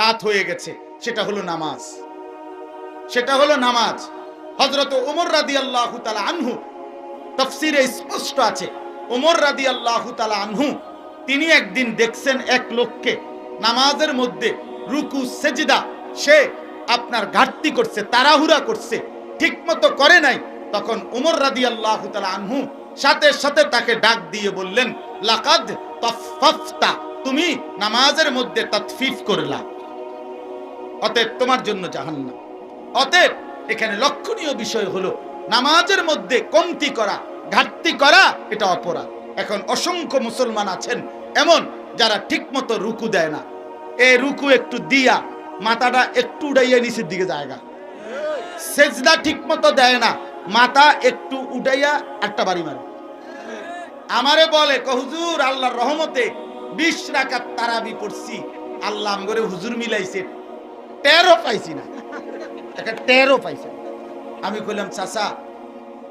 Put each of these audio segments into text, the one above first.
রাত হয়ে গেছে, সেটা হলো নামাজ। সেটা হলো নামাজ। হযরত ওমর রাদিয়াল্লাহু তাআলা আনহু, তাফসীরে স্পষ্ট আছে, ওমর রাদিয়াল্লাহু তাআলা আনহু তিনি একদিন দেখছেন এক লোককে নামাজের মধ্যে রুকু সেজদা সে আপনার ঘাটতি করছে, তাড়াহুড়া করছে, ঠিকমতো করে নাই। তখন ওমর রাদিয়াল্লাহু তাআলা আনহু সাথে সাথে তাকে ডাক দিয়ে বললেন, লাকাদ তাফফাফতা, তুমি নামাজের মধ্যে তাতফিফ করলা, অতএব তোমার জন্য জাহান্নাম। অতএব এখানে লক্ষণীয় বিষয় হলো নামাজের মধ্যে কমতি করা, ঘাটতি করা এটা অপরাধ। এখন অসংখ্য মুসলমান আছেন এমন যারা ঠিকমতো রুকু দেয় না, এই রুকু একটু দিয়া মাথাটা একটু উড়াইয়া নিচের দিকে জায়গা, সেজদা ঠিকমতো দেয় না, মাথা একটু উঠাইয়া একটা বাড়ি মারে। আমারে বলে হুজুর আল্লাহর রহমতে 20 রাকাত তারাবি পড়ছি, আল্লাহ আমগরে হুজুর মিলাইছে, টেরও পাইছি না, একটা টেরও পাইছে না। আমি কইলাম চাচা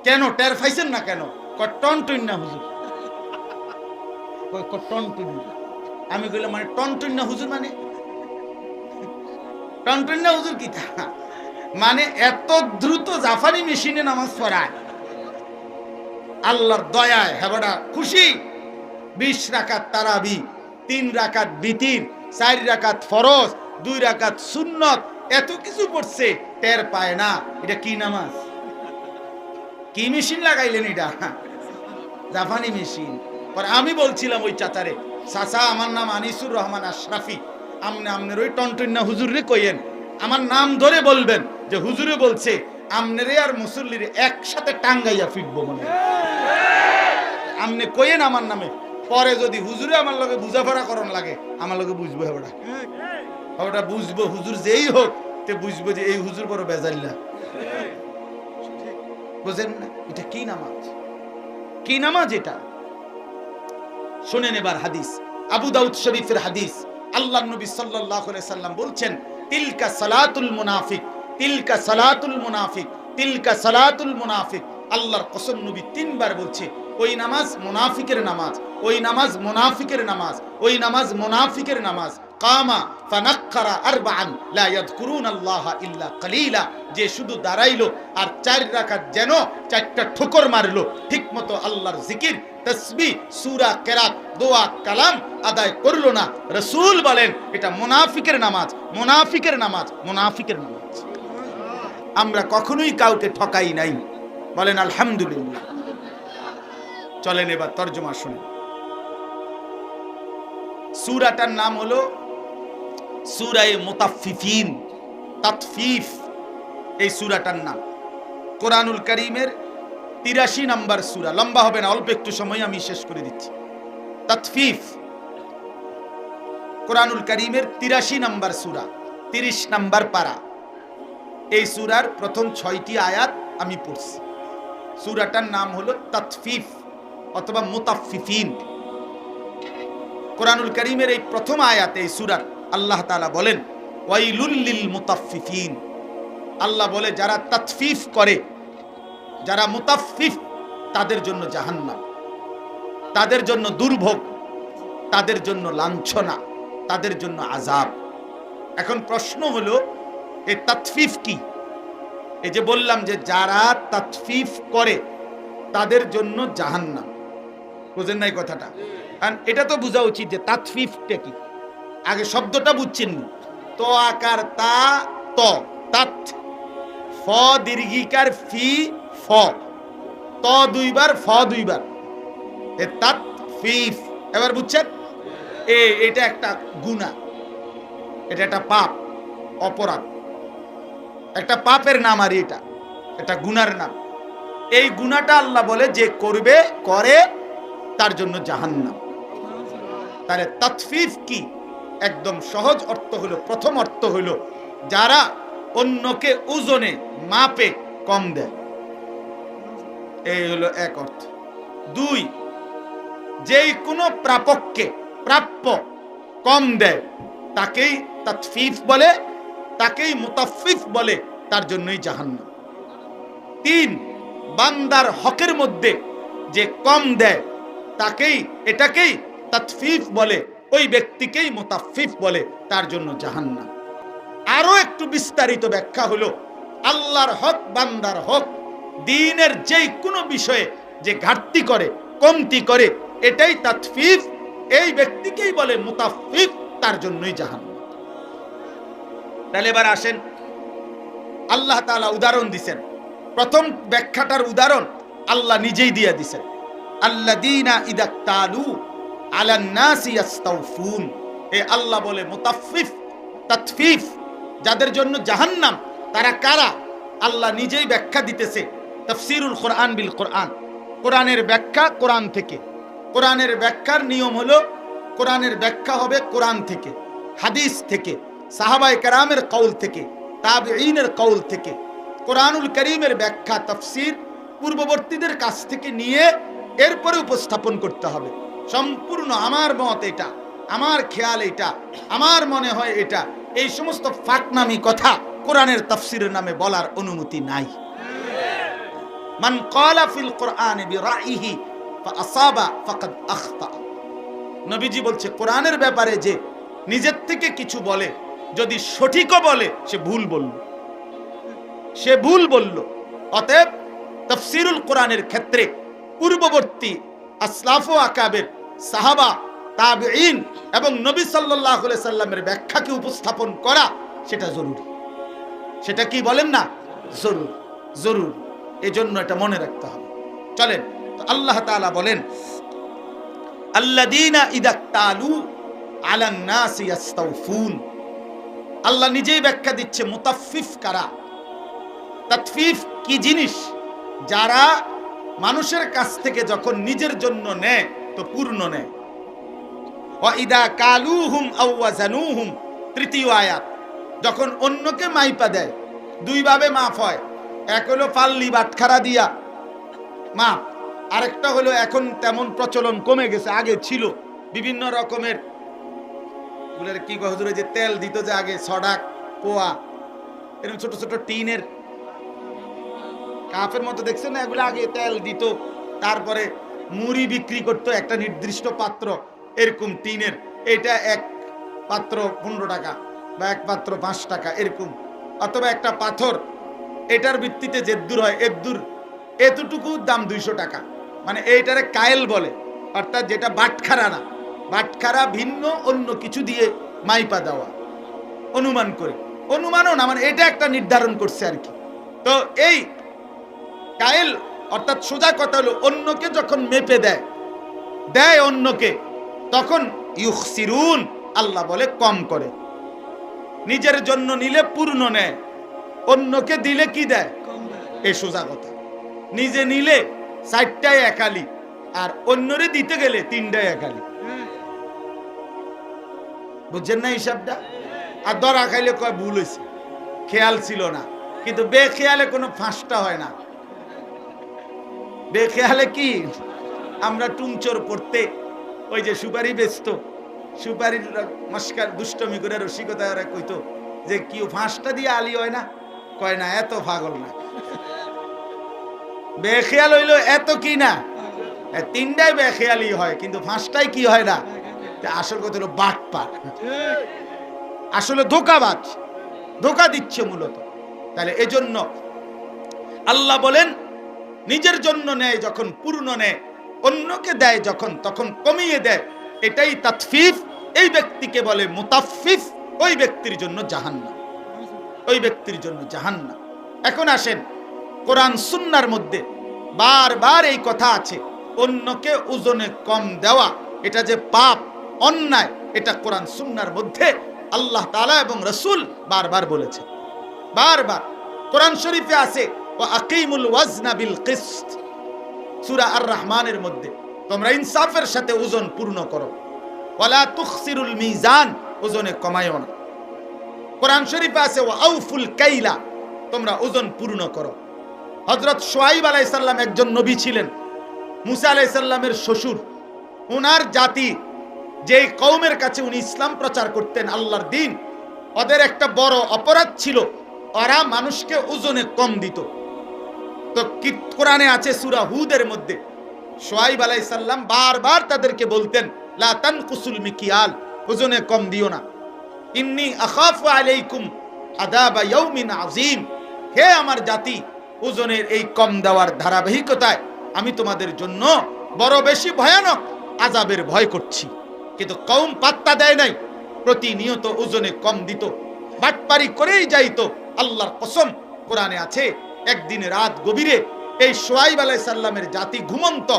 কেন টের পাইছেন না কেন? টনটুন না হুজুর, টনটুন। আমি কইলাম মানে টনটুন না হুজুর মানে টনটুন না হুজুর কি? মানে এত দ্রুত জাফানি মেশিনে নামাজ পড়ায়, আল্লাহর দয়ায় হেবাডা খুশি। 20 রাকাত তারাবি, 3 রাকাত বিতির, 4 রাকাত ফরজ, 2 রাকাত সুন্নত, এত কিছু পড়ছে, টের পায় না। এটা কি নামাজ? কি মেশিন লাগাইলেন এটা? জাফানি মেশিন। পর আমি বলছিলাম ওই চাচারে, চাচা আমার নাম আনিসুর রহমান আশরাফি, আমনের ওই টনটন্না হুজুরে কইয়েন, আমার নাম ধরে বলবেন যে হুজুরে বলছে আমনেরে আর মুসল্লিরে একসাথে টাঙ্গাইয়া ফিটবো, মনে আমনে কইয়েন আমার নামে। পরে যদি হুজুরে আমার লগে বুঝাপড়া করন লাগে, আমার লগে বুঝবো, ওটা বুঝবো, হুজুর যেই হোক তে বুঝবো যে এই হুজুর বড় বেজাল্লা। বুঝেন না? এটা কি নামাজ? কি নামাজ এটা? শুনেন এবার হাদিস, আবু দাউদ শরীফের হাদিস। আল্লাহর নবী সাল্লাল্লাহু আলাইহি সাল্লাম বলছেন, তিলকা সালাতুল মুনাফিক, তিলকা সালাতুল মুনাফিক, তিলকা সালাতুল মুনাফিক। আল্লাহর কসম নবী 3 বার বলছে, ওই নামাজ মুনাফিকের নামাজ, ওই নামাজ মুনাফিকের নামাজ, ওই নামাজ মুনাফিকের নামাজ। কামা ফানাক্কারা আরবাআন লা ইয়াযকুরুনাল্লাহা ইল্লা কালিলা, যে শুধু দাঁড়াইলো আর 4 রাকাত যেন 4টা ঠোকর মারলো, ঠিকমতো আল্লাহর জিকির, তাসবিহ, সূরা, কিরাত, দোয়া, কালাম আদায় করলো না। রাসূল বলেন এটা মুনাফিকের নামাজ, মুনাফিকের নামাজ, মুনাফিকের নামাজ। আমরা কখনোই কাউকে ঠকাই নাই, বলেন আলহামদুলিল্লাহ। চলেন এবার তরজমা শুনেন। সূরাটার নাম হলো সূরায়ে মুতাফফিফিন, তাতফিফ এই সূরাটার নাম। কোরআনুল কারীমের 83 নম্বর সূরা, লম্বা হবে না, অল্প একটু সময় আমি শেষ করে দিচ্ছি। তাতফিফ কোরআনুল কারীমের 83 নম্বর সূরা, 30 নম্বর পারা। এই সূরার প্রথম 6টি আয়াত আমি পড়ছি। সূরাটার নাম হলো তাতফিফ অথবা মুতাফফিফিন। কোরআনুল কারীমের এই প্রথম আয়াতে এই সূরার আল্লাহ তাআলা বলেন, ওয়াইলুল লিল মুতাফফিফিন। আল্লাহ বলে যারা তাতফিফ করে, যারা মুতাফফিফ, তাদের জন্য জাহান্নাম, তাদের জন্য দুর্ভোগ, তাদের জন্য লাঞ্ছনা, তাদের জন্য আযাব। এখন প্রশ্ন হলো এই তাতফিফ কি? এই যে বললাম যে যারা তাতফিফ করে তাদের জন্য জাহান্নাম, বুঝেন নাই কথাটা? কারণ এটা তো বোঝা উচিত যে তাতফিফটা কি। আগে শব্দটা বুঝছেন, তো আকার তা, ত, তাত, ফ দীর্ঘিকার ফি, ফ, ত 2 বার, ফ 2 বার, এ তাতফিফ। এবার বুঝছেন? এটা একটা গুনাহ, এটা একটা পাপ, অপরাধ, একটা পাপের নাম। আর এটা গুনার নাম। এই গুনাহটা আল্লাহ বলে যে করবে, করে, তার জন্য জাহান্নাম। তাহলে তাতফিফ কি? একদম সহজ অর্থ হলো, প্রথম অর্থ হলো যারা অন্যকে ওজনে মাপে কম দেয়, এই হলো এক অর্থ। 2, যেই কোনো প্রাপককে প্রাপ্য কম দেয় তাকেই তাতফিফ বলে, তাকেই মুতাফফিফ বলে, তার জন্যই জাহান্নাম। 3, বান্দার হকের মধ্যে যে কম দেয় এটাকেই তাতফিফ বলে, ওই ব্যক্তিকেই মুতাফফিফ বলে, তার জন্য জাহান্নাম। আরো একটু বিস্তারিত ব্যাখ্যা হলো আল্লাহর হক বান্দার হক দ্বীনের যেই কোনো বিষয়ে যে ঘাটতি করে কমতি করে এটাই তাতফিফ, এই ব্যক্তিকেই বলে মুতাফফিফ, তার জন্যই জাহান্নাম। তাহলে এবার আসেন, আল্লাহ তাআলা উদাহরণ দিবেন। প্রথম ব্যাখ্যাটার উদাহরণ আল্লাহ নিজেই দিয়ে দিবেন, আল্লাযীনা ইযা তালু আলান নাসি ইস্তাউফুন। এ আল্লাহ বলে মুতাফফিফ তাতফিফ, যাদের জন্য জাহান্নাম তারা কারা? আল্লাহ নিজেই ব্যাখ্যা দিতেছে। তাফসীরুল কোরআন বিল কোরআন, কোরআনের ব্যাখ্যা কোরআন থেকে। কোরআনের ব্যাখ্যার নিয়ম হলো কোরআনের ব্যাখ্যা হবে কোরআন থেকে, হাদিস থেকে, সাহাবায়ে কেরামের কওল থেকে, তাবেঈনের কওল থেকে। কোরআনুল কারীমের ব্যাখ্যা তাফসীর পূর্ববর্তীদের কাছ থেকে নিয়ে এরপরে উপস্থাপন করতে হবে। সম্পূর্ণ আমার মত এটা, আমার খেয়াল এটা, আমার মনে হয় এটা, এই সমস্ত ফাকনামি কথা কোরআনের তাফসীরের নামে বলার অনুমতি নাই। মান ক্বালা ফিল কোরআনি বিরাইহি ফাআসাবা ফাকাদ আখতা। নবীজি বলছে কোরআনের ব্যাপারে যে নিজের থেকে কিছু বলে, যদি সঠিকও বলে সে ভুল বলল, সে ভুল বলল। অতএব তাফসীরুল কোরআনের ক্ষেত্রে পূর্ববর্তী আসলাফ ও আকাবের, সাহাবা, তাবেঈন এবং নবী সাল্লাল্লাহু আলাইহি সাল্লামের ব্যাখ্যাকে উপস্থাপন করা সেটা জরুরি। সেটা কি বলেন না? জরুরি, জরুরি। এজন্য এটা মনে রাখতে হবে। চলেন, তো আল্লাহ তাআলা বলেন আল্লাযীনা ইযা তালু আলান নাসি ইস্তাউফুন। আল্লাহ নিজেই ব্যাখ্যা দিচ্ছে মুতাফফিফ কারা। তাতফিফ কি জিনিস? যারা মানুষের কাছ থেকে যখন নিজের জন্য নেয় তো পূর্ণ নেয়। ওয়া ইদা কালুহুম আও ওয়াজানুহুম, তৃতীয় আয়াত, যখন অন্যকে মাইপা দেয়, দুই ভাবে মাপ হয়। এক হলো পাল্লি বাটখারা দিয়া মাপ, আরেকটা হলো এখন তেমন প্রচলন কমে গেছে, আগে ছিল বিভিন্ন রকমের গুলোর কি হুজুরে যে তেল দিত, যে আগে সডাক পোয়া এরকম ছোট ছোট টিনের কাপের মতো, দেখছেন না? এগুলো আগে তেল দিত, তারপরে মুড়ি বিক্রি করতো একটা নির্দিষ্ট পাত্র এরকম টিনের, এটা এক পাত্র 15 টাকা বা এক পাত্র 5 টাকা এরকম, অথবা একটা পাথর এটার ভিত্তিতে যেদূর হয় এদূর, এতটুকু দাম 200 টাকা। মানে এইটারে কায়েল বলে, অর্থাৎ যেটা বাটখারা না, বাটখারা ভিন্ন অন্য কিছু দিয়ে মাইপা দেওয়া, অনুমান করে, অনুমানও না, মানে এটা একটা নির্ধারণ করছে আর কি। তো এই কায়েল অর্থাৎ সোজা কথা হলো অন্যকে যখন মেপে দেয়, দেয় অন্যকে, তখন ইউখসিরুন, আল্লাহ বলে কম করে। নিজের জন্য নিলে পূর্ণ নেয়, অন্যকে দিলে কি দেয়? এই সোজা কথা। নিজে নিলে 4টায় একালি, আর অন্যরে দিতে গেলে 3টায় একালি। বুঝছেন না হিসাবটা? আর ধরা খাইলে কয় ভুল হয়েছে, খেয়াল ছিল না। কিন্তু বেখেয়ালে কোনো ফাঁসটা হয় না। বেখেয়ালে কি আমরা টুংচোর পড়তে ওই যে সুপারি বেচত, সুপারির মস্কার দুষ্টমি করে রসিকতা কইতো যে কি ফাঁসটা দিয়ে আলি হয় না, কয় না, এত পাগল না। বেখেয়াল হইলো এত কি না, 3টায় বেখেয়ালি হয়, কিন্তু 5টায় কি হয় না। আসল কথা হলো বাটপার, আসলে ধোঁকাবাজ, ধোঁকা দিচ্ছে মূলত। তাহলে এজন্য আল্লাহ বলেন নিজের জন্য নেয় যখন পূর্ণ নেয়, অন্যকে দেয় যখন তখন কমিয়ে দেয়, এটাই তাতফিফ। এই ব্যক্তিকে বলে মুতাফফিফ, ওই ব্যক্তির জন্য জাহান্নাম, ওই ব্যক্তির জন্য জাহান্নাম। এখন আসেন, কোরআন সুন্নাহর মধ্যে বারবার এই কথা আছে, অন্যকে ওজনে কম দেওয়া এটা যে পাপ, অন্যায়, এটা কোরআন সুন্নাহর মধ্যে আল্লাহ তাআলা এবং রাসূল বারবার বলেছে। বারবার কোরআন শরীফে আছে ওয়া আকিমুল ওয়াজনা বিল কিসত, সূরা আর রহমানের মধ্যে, তোমরা ইনসাফের সাথে ওজন পূর্ণ করো। ওয়ালা তুখসিরুল মিজান, ওজনে কমায়ও না। কোরআন শরীফে আছে ওয়া আউফুল কাইলা, তোমরা ওজন পূর্ণ করো। হযরত শুআইব আলাইহিস সালাম একজন নবী ছিলেন, মুসা আলাইহিস সালামের শ্বশুর। ওনার জাতি যেই কওমের কাছে উনি ইসলাম প্রচার করতেন, আল্লাহর দ্বীন, ওদের একটা বড় অপরাধ ছিল, ওরা মানুষকে ওজনে কম দিত। তো কোরআনে আছে সূরা হুদের মধ্যে, শুআইব আলাইহিস সালাম বারবার তাদেরকে বলতেন লা তানকুসুল মিকিয়াল, ওজনে কম দিও না। ইন্নী আখাফু আলাইকুম আযাবা ইয়াউমিন আযীম, হে আমার জাতি, ওজনের এই কম দেওয়ার ধারাবাহিকতায় আমি তোমাদের জন্য বড় বেশি ভয়ানক আযাবের ভয় করছি। কিন্তু কওম পাত্তা দেয় নাই, প্রতিনিয়ত ওজনে কম দিত, বাটপারি করেই যাইতো। আল্লাহর কসম, কোরআনে আছে, একদিন রাত গভীরে এই শুআইব আলাইহিস সালামের জাতি ঘুমন্ত,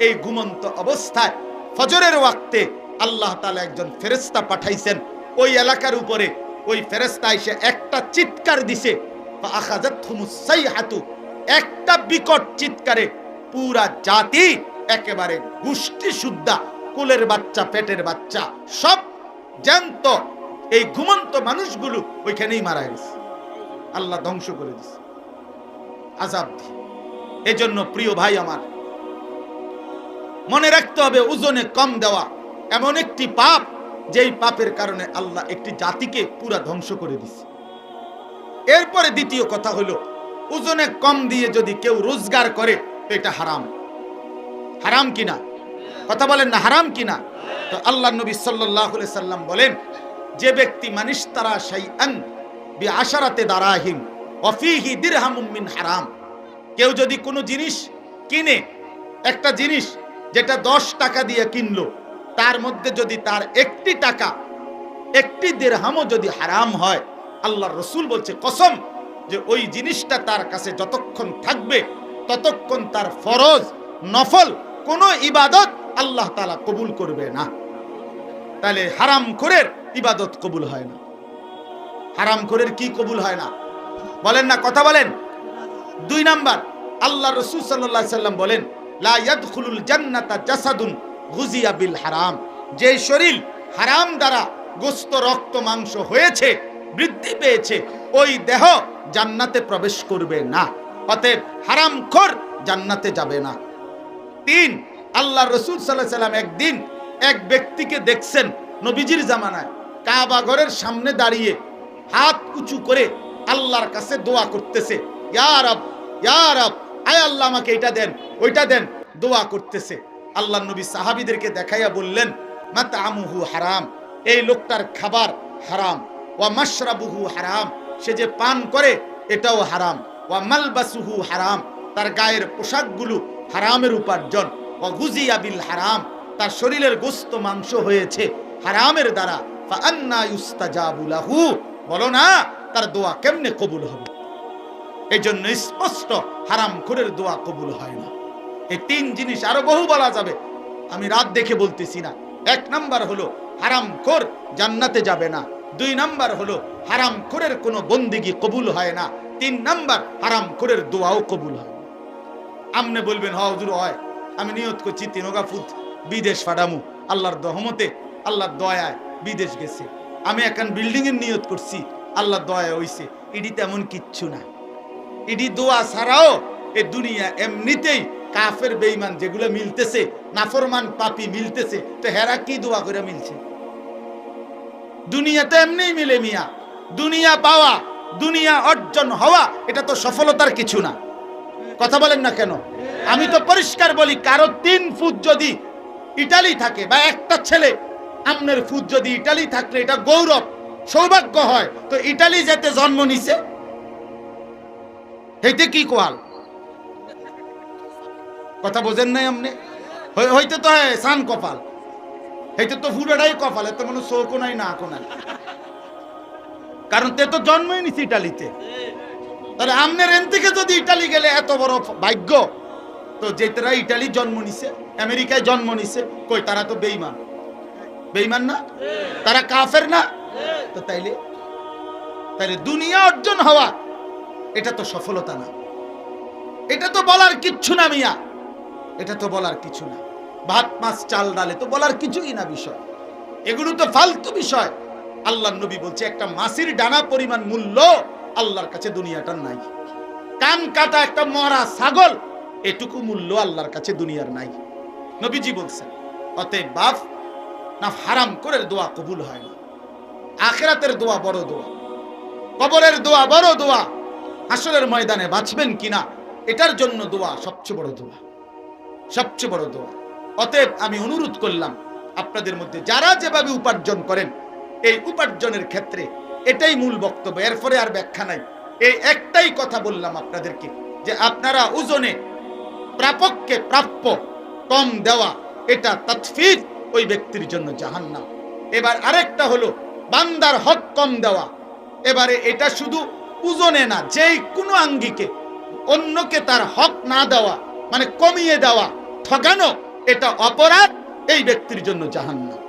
এই ঘুমন্ত অবস্থায় ফজরের ওয়াক্তে আল্লাহ তাআলা একজন ফেরেশতা পাঠাইছেন ওই এলাকার উপরে। ওই ফেরেশতা এসে একটা চিৎকার দিছে, ফাআখাযাতহুমুস সাইহাতু, একটা বিকট চিৎকারে পুরা জাতি একেবারে গোষ্ঠী শুদ্ধা, কোলের বাচ্চা, পেটের বাচ্চা সব জ্যান্ত এই ঘুমন্ত মানুষগুলো ওইখানেই মারা গেছে। আল্লাহ ধ্বংস করে দিছে আযাব দিয়ে। এজন্য প্রিয় ভাই আমার, মনে রাখতে হবে ওজনে কম দেওয়া এমন একটি পাপ, যেই পাপের কারণে আল্লাহ একটি জাতিকে পুরা ধ্বংস করে দিছে। এরপরে দ্বিতীয় কথা হলো, ওজনে কম দিয়ে যদি কেউ রোজগার করে তো এটা হারাম। হারাম কিনা? কথা বলেন না, হারাম কিনা? তো আল্লাহ নবী সাল্লাল্লাহু আলাইহি সাল্লাম বলেন, যে ব্যক্তি মানিশতারা শাইআন বিআশারাতি দারাহিম ওয়া ফীহি দিরহামুম মিন হারাম, কেউ যদি কোনো জিনিস কিনে, একটা জিনিস যেটা 10 টাকা দিয়ে কিনলো, তার মধ্যে যদি তার একটি টাকা, একটি দিরহামও যদি হারাম হয়, আল্লাহর রাসূল বলছে কসম যে ওই জিনিসটা তার কাছে যতক্ষণ থাকবে ততক্ষণ তার ফরজ নফল কোনো ইবাদত আল্লাহ তাআলা কবুল করবে না। তাহলে হারামখোরের ইবাদত কবুল হয় না। হারামখোরের কি কবুল হয় না? বলেন না, কথা বলেন। 2 নাম্বার, আল্লাহর রাসূল সাল্লাল্লাহু আলাইহি সাল্লাম বলেন, লা ইয়াদখুলুল জান্নাতা জাসাদুন গুযিয়া বিল হারাম, যে শরীর হারাম দ্বারা গোশত রক্ত মাংস হয়েছে, বৃদ্ধি পেয়েছে, ওই দেহ জান্নাতে প্রবেশ করবে না। অতএব হারামখোর জান্নাতে যাবে না। 3, আল্লাহর রাসূল সাল্লাল্লাহু আলাইহি সাল্লাম একদিন এক ব্যক্তিকে দেখছেন নবীজির জামানায়, কাবা ঘরের সামনে দাঁড়িয়ে হাত উঁচু করে আল্লাহর কাছে দোয়া করতেছে, ইয়া রব, ইয়া রব, আয় আল্লাহ আমাকে এটা দেন, ওইটা দেন, দোয়া করতেছে। আল্লাহর নবী সাহাবীদেরকে দেখাইয়া বললেন, মাতআমুহু হারাম, এই লোকটার খাবার হারাম, ওয়া মাশরাবুহু হারাম, সে যে পান করে এটাও হারাম, ওয়া মালবাসুহু হারাম, তার গায়ের পোশাকগুলো হারামের উপার্জন, ওয়া গুযিয়া বিল হারাম, তার শরীরের গোশত মাংস হয়েছে হারামের দ্বারা, ফা আন্না ইউস্তাজাবু লাহু, বলো না তার দোয়া কেমনে কবুল হবে? এই জন্য স্পষ্ট হারামখোরের দোয়া কবুল হয় না। এই 3 জিনিস আরো বহু বলা যাবে, আমি রাত দেখে বলতেছি না। 1 নাম্বার হলো হারামখোর জান্নাতে যাবে না। 2 নাম্বার হলো হারামখোরের কোনো বন্দেগী কবুল হয় না। 3 নাম্বার হারামখোরের দোয়াও কবুল হয় না। আমনে বলবেন, হ হুজুর হয়, আমি নিয়ত করছি 3 ফুট বিদেশ ফাটামু, আল্লাহর রহমতে, আল্লাহর দয়ায় বিদেশ গেছে। আমি এখন বিল্ডিং এর নিয়ত করছি, আল্লাহর দয়া হইছে। এটি তেমন কিচ্ছু না। এটি দোয়া ছাড়াও এই দুনিয়া এমনিতেই কাফের বেঈমান যেগুলো মিলতেছে, নাফরমান পাপী মিলতেছে, তো হেরা কি দোয়া করে মিলছে? দুনিয়াতে এমনিই মিলে মিয়া। দুনিয়া পাওয়া, দুনিয়া অর্জন হওয়া, এটা তো সফলতার কিছু না। কথা বলেন না কেন? আমি তো পরিষ্কার বলি, কারো 3 ফুট যদি ইটালি থাকে, বা একটা ছেলে আমনের ফুট যদি ইটালি থাকলে এটা গৌরব, সৌভাগ্য হয়। তো ইটালি যেতে জন্ম নিছে, হেইতে কি কোয়াল? কথা বোঝেন নাই আপনি? হইতে তো সান কপাল, হেইতে তো ফুটাটাই কপাল, এত মনে চৌকো নাই, না আকো নাই, কারণ তে তো জন্মই নিছে ইটালিতে। তাহলে আমনের এন থেকে যদি ইটালি গেলে এত বড় ভাগ্য, তো যেতারা ইটালি জন্ম নিছে, আমেরিকায় জন্ম নিছে, কই তারা তো বেঈমান? বেঈমান না? তারা কাফের না? তো তাইলে দুনিয়া অর্জন হওয়া এটা তো সফলতা না। এটা তো বলার কিচ্ছু না মিয়া, এটা তো বলার কিছু না। ভাত মাছ চাল ডালে তো বলার কিছুই না বিষয়, এগুলো তো ফালতু বিষয়। আল্লাহর নবী বলছে, একটা মাছের ডানা পরিমাণ মূল্য আল্লাহর কাছে দুনিয়াটার নাই। কান কাটা একটা মরা ছাগল, এটুকু মূল্য আল্লাহর কাছে দুনিয়ার নাই, নবীজি বলছেন। অতএব বাপ না, হারাম করে দোয়া কবুল হয় না। আখিরাতের দোয়া বড় দোয়া, কবরের দোয়া বড় দোয়া, হাসরের ময়দানে বাঁচবেন কিনা এটার জন্য দোয়া সবচেয়ে বড় দোয়া, সবচেয়ে বড় দোয়া। অতএব আমি অনুরোধ করলাম আপনাদের মধ্যে যারা যেভাবে উপার্জন করেন, এই উপার্জনের ক্ষেত্রে এটাই মূল বক্তব্য, এরপরে আর ব্যাখ্যা নাই। এই একটাই কথা বললাম আপনাদেরকে যে আপনারা ওজনে প্রাপককে প্রাপ্য কম দেওয়া, এটা তাতফিফ, ওই ব্যক্তির জন্য জাহান্নাম। এবার আরেকটা হলো বান্দার হক কম দেওয়া। এবারে এটা শুধু ওজনে না, যেই কোনো আঙ্গিকে অন্যকে তার হক না দেওয়া মানে কমিয়ে দেওয়া, ঠকানো, এটা অপরাধ, এই ব্যক্তির জন্য জাহান্নাম।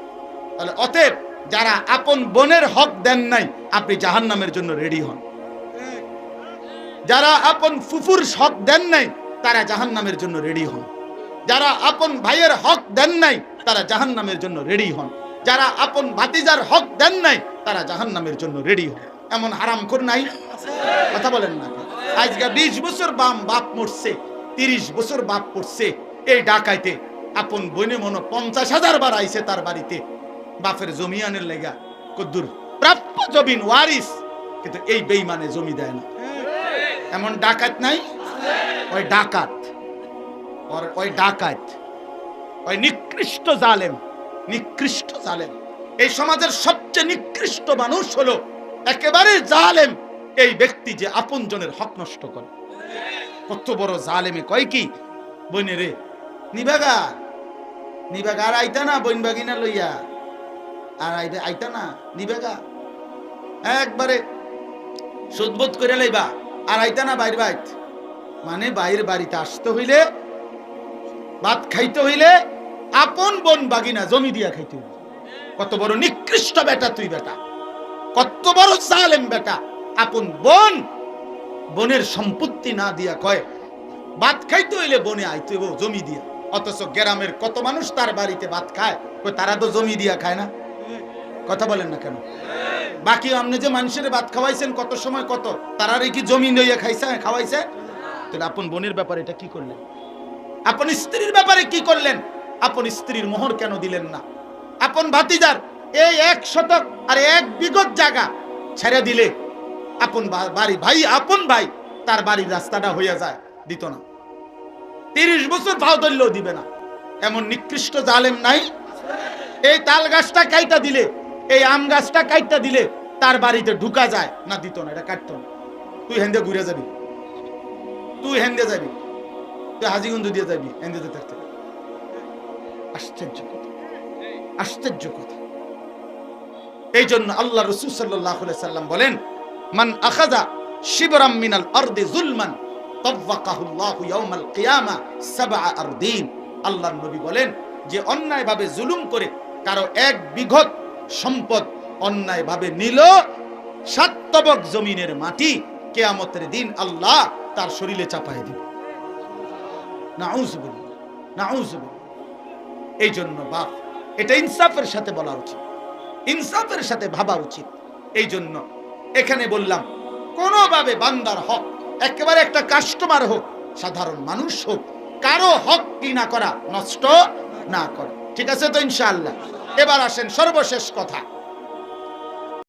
তাহলে অতএব যারা আপন বোনের হক দেন নাই, আপনি জাহান্নামের জন্য রেডি হন। যারা আপন ফুফুর হক দেন নাই, তারা জাহান্নামের জন্য রেডি হন। যারা আপন ভাইয়ের হক দেন নাই, তারা জাহান্নামের জন্য রেডি হন। যারা আপন ভাতিজার হক দেন নাই, তারা জাহান্নামের জন্য রেডি হন। এমন হারামখোর নাই? কথা বলেন না। আজকে 20 বছর বাপ মরছে, 30 বছর বাপ পড়ছে, এই ডাকাইতে আপন বইনে মনে 50,000 বার আইছে তার বাড়িতে বাপের জমি আনের লেগা, কদ্দুর প্রাপ্য জমিন ওয়ারিস, কিন্তু এই বেঈমানে জমি দেয় না। এমন ডাকাত নাই? ওই ডাকাত, ওই ডাকাত, ওই নিকৃষ্ট জালেম, নিকৃষ্ট জালেম। এই সমাজের সবচেয়ে নিকৃষ্ট মানুষ হলো একেবারে জালেম এই ব্যক্তি, যে আপন জনের হক নষ্ট করে। কত বড় জালেমে কয় কি, বইনে রে নিবাগা নিবাগা আর আইতা না, বইন বাগিনা লইয়া আর আইতা না, নিবাগা একবারে সুদবোধ করে লইবা, আর আইতা না বাইর বাইত, মানে বাইরের বাড়িতে আসতে হইলে, ভাত খাইতে হইলে আপন বোন বাগিনা জমি দিয়া খাইতে হইলে। কত বড় নিকৃষ্ট বেটা তুই, বেটা কত বড় জালেম বেটা। আপন বোন, বোনের সম্পত্তি না দিয়া কয় ভাত খাইতে হইলে বনে আইতে হইব জমি দিয়া। অথচ গ্রামের কত মানুষ তার বাড়িতে ভাত খায়, তারা তো জমি দিয়া খায় না। কথা বলেন না কেন? বাকি আপনি যে মানুষের ভাত খাওয়াইছেন কত সময়, কত তারা কি জমি লইয়া খাইছে, খাওয়াইছে? তাহলে আপন বোনের ব্যাপারে এটা কি করলেন? আপন স্ত্রীর ব্যাপারে কি করলেন? আপন স্ত্রীর মোহর কেন দিলেন না? আপন ভাতিজার এই 1 শতক আর 1 বিঘত জায়গা ছেড়ে দিলে আপন বাড়ি ভাই, আপন ভাই তার বাড়ির রাস্তাটা হইয়া যায়, দিত না। 30 বছর ভাও ধরলেও দিবে না। এমন নিকৃষ্ট জালেম নাই? এই তাল গাছটা কাইটা দিলে, এই আম গাছটা কাইটা দিলে তার বাড়িতে ঢুকা যায় না, দিত না, এটা কাটতো না। তুই হেন্দে ঘুরে যাবি, তুই হেন্দে যাবি, তুই হাজিগঞ্জ দিয়ে যাবি, হেন্দে যেতে থাকতে। আশ্চর্য কথা, আশ্চর্য কথা। এই জন্য আল্লাহ রাসূল সাল্লাল্লাহু আলাইহি সাল্লাম বলেন, মান আখাযা শিবরাম মিনাল আরদি যুলমান তাওয়াক্কাহুল্লাহু ইয়াউমাল কিয়ামা 7 আরদিন। আল্লাহর নবী বলেন, যে অন্যায়ভাবে জুলুম করে কারো 1 বিঘত সম্পদ অন্যায়ভাবে নিল, 7 তবক জমিনের মাটি কিয়ামতের দিন আল্লাহ তার শরীরে চাপায় দিবে। নাউযুবিল্লাহ, নাউযুবিল্লাহ। এই জন্য বাপ, এটা ইনসাফের সাথে বলা উচিত, ইনসাফের সাথে ভাবা উচিত। এই জন্য এখানে বললাম, কোনোভাবে বান্দার হক, একেবারে একটা কাস্টমার হোক, সাধারণ মানুষ হোক, কারো হক কি না করা, নষ্ট না করা। ঠিক আছে তো ইনশাআল্লাহ? এবার আসেন সর্বশেষ কথা।